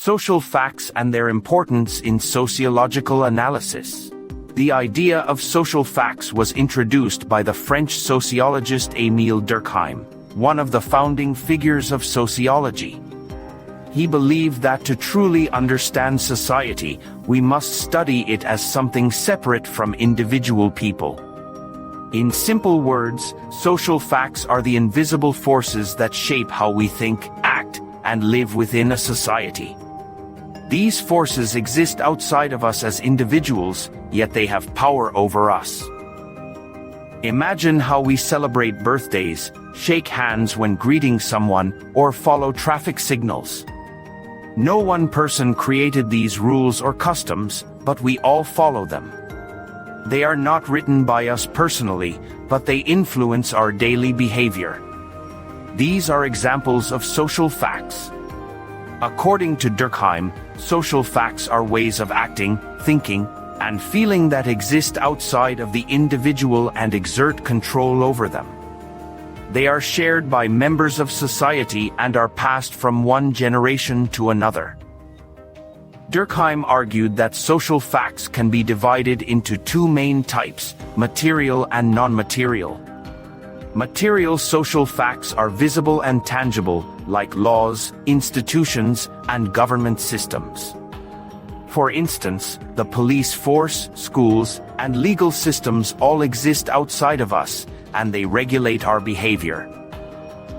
Social facts and their importance in sociological analysis. The idea of social facts was introduced by the French sociologist Emile Durkheim, one of the founding figures of sociology. He believed that to truly understand society, we must study it as something separate from individual people. In simple words, social facts are the invisible forces that shape how we think, act, and live within a society. These forces exist outside of us as individuals, yet they have power over us. Imagine how we celebrate birthdays, shake hands when greeting someone, or follow traffic signals. No one person created these rules or customs, but we all follow them. They are not written by us personally, but they influence our daily behavior. These are examples of social facts. According to Durkheim, social facts are ways of acting, thinking, and feeling that exist outside of the individual and exert control over them. They are shared by members of society and are passed from one generation to another. Durkheim argued that social facts can be divided into two main types, material and non-material. Material social facts are visible and tangible, like laws, institutions, and government systems. For instance, the police force, schools, and legal systems all exist outside of us, and they regulate our behavior.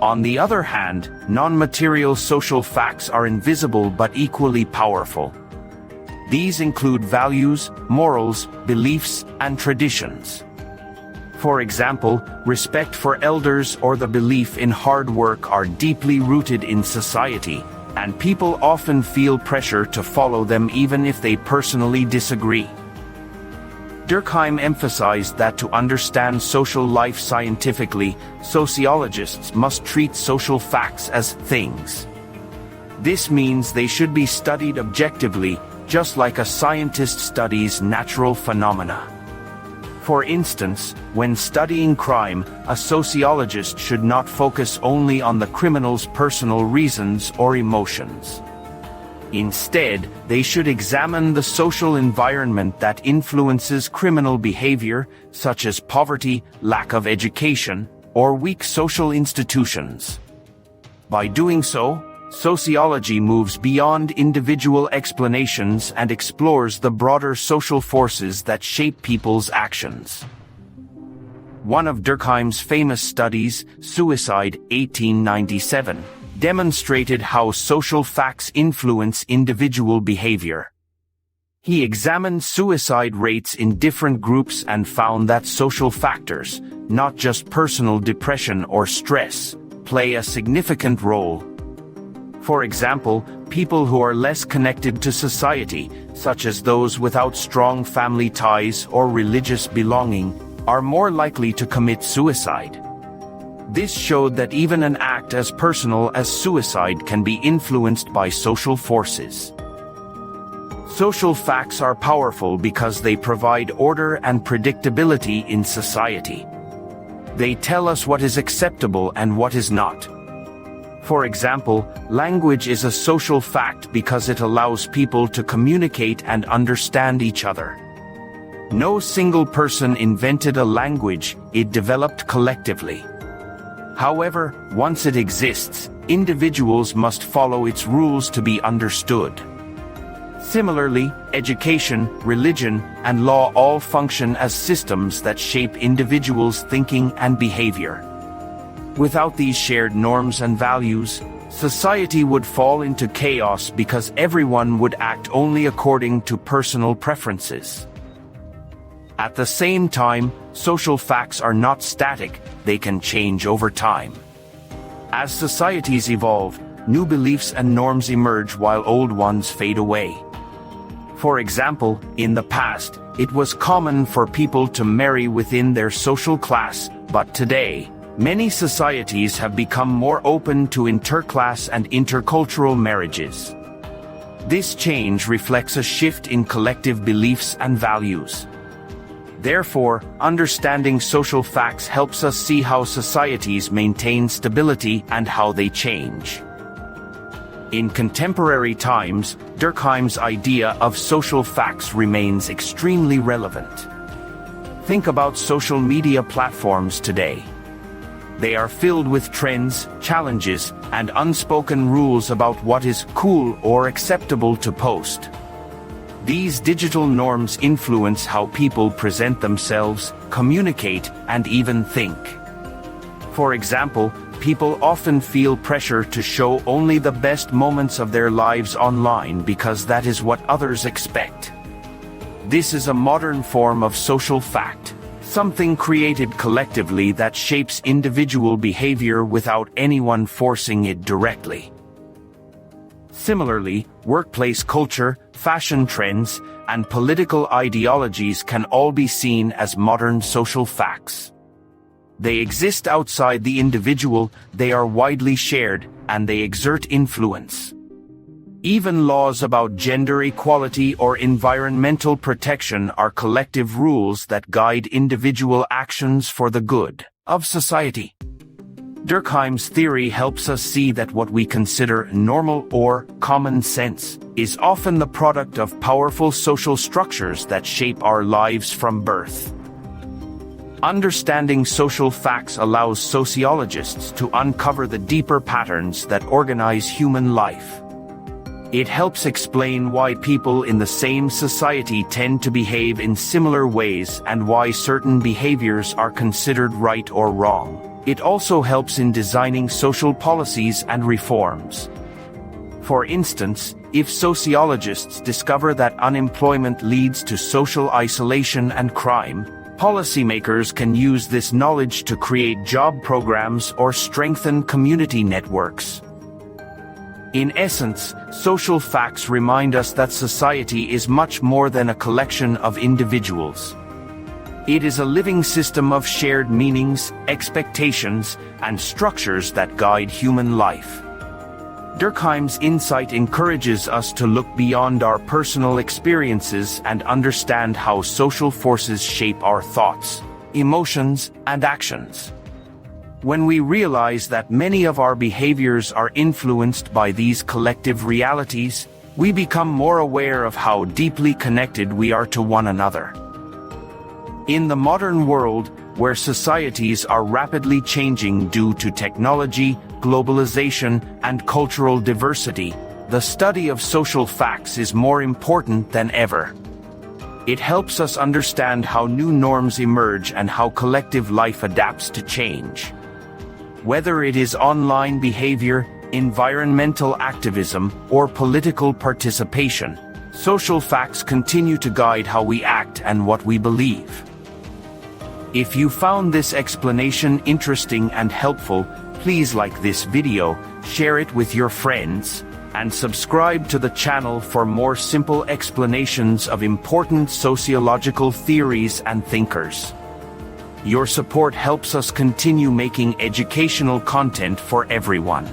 On the other hand, non-material social facts are invisible but equally powerful. These include values, morals, beliefs, and traditions. For example, respect for elders or the belief in hard work are deeply rooted in society, and people often feel pressure to follow them even if they personally disagree. Durkheim emphasized that to understand social life scientifically, sociologists must treat social facts as things. This means they should be studied objectively, just like a scientist studies natural phenomena. For instance, when studying crime, a sociologist should not focus only on the criminal's personal reasons or emotions. Instead, they should examine the social environment that influences criminal behavior, such as poverty, lack of education, or weak social institutions. By doing so, sociology moves beyond individual explanations and explores the broader social forces that shape people's actions. One of Durkheim's famous studies, Suicide, 1897, demonstrated how social facts influence individual behavior. He examined suicide rates in different groups and found that social factors, not just personal depression or stress, play a significant role. For example, people who are less connected to society, such as those without strong family ties or religious belonging, are more likely to commit suicide. This showed that even an act as personal as suicide can be influenced by social forces. Social facts are powerful because they provide order and predictability in society. They tell us what is acceptable and what is not. For example, language is a social fact because it allows people to communicate and understand each other. No single person invented a language, it developed collectively. However, once it exists, individuals must follow its rules to be understood. Similarly, education, religion, and law all function as systems that shape individuals' thinking and behavior. Without these shared norms and values, society would fall into chaos because everyone would act only according to personal preferences. At the same time, social facts are not static, they can change over time. As societies evolve, new beliefs and norms emerge while old ones fade away. For example, in the past, it was common for people to marry within their social class, but today, many societies have become more open to interclass and intercultural marriages. This change reflects a shift in collective beliefs and values. Therefore, understanding social facts helps us see how societies maintain stability and how they change. In contemporary times, Durkheim's idea of social facts remains extremely relevant. Think about social media platforms today. They are filled with trends, challenges, and unspoken rules about what is cool or acceptable to post. These digital norms influence how people present themselves, communicate, and even think. For example, people often feel pressure to show only the best moments of their lives online because that is what others expect. This is a modern form of social fact, something created collectively that shapes individual behavior without anyone forcing it directly. Similarly, workplace culture, fashion trends, and political ideologies can all be seen as modern social facts. They exist outside the individual, they are widely shared, and they exert influence. Even laws about gender equality or environmental protection are collective rules that guide individual actions for the good of society. Durkheim's theory helps us see that what we consider normal or common sense is often the product of powerful social structures that shape our lives from birth. Understanding social facts allows sociologists to uncover the deeper patterns that organize human life. It helps explain why people in the same society tend to behave in similar ways and why certain behaviors are considered right or wrong. It also helps in designing social policies and reforms. For instance, if sociologists discover that unemployment leads to social isolation and crime, policymakers can use this knowledge to create job programs or strengthen community networks. In essence, social facts remind us that society is much more than a collection of individuals. It is a living system of shared meanings, expectations, and structures that guide human life. Durkheim's insight encourages us to look beyond our personal experiences and understand how social forces shape our thoughts, emotions, and actions. When we realize that many of our behaviors are influenced by these collective realities, we become more aware of how deeply connected we are to one another. In the modern world, where societies are rapidly changing due to technology, globalization, and cultural diversity, the study of social facts is more important than ever. It helps us understand how new norms emerge and how collective life adapts to change. Whether it is online behavior, environmental activism, or political participation, social facts continue to guide how we act and what we believe. If you found this explanation interesting and helpful, please like this video, share it with your friends, and subscribe to the channel for more simple explanations of important sociological theories and thinkers. Your support helps us continue making educational content for everyone.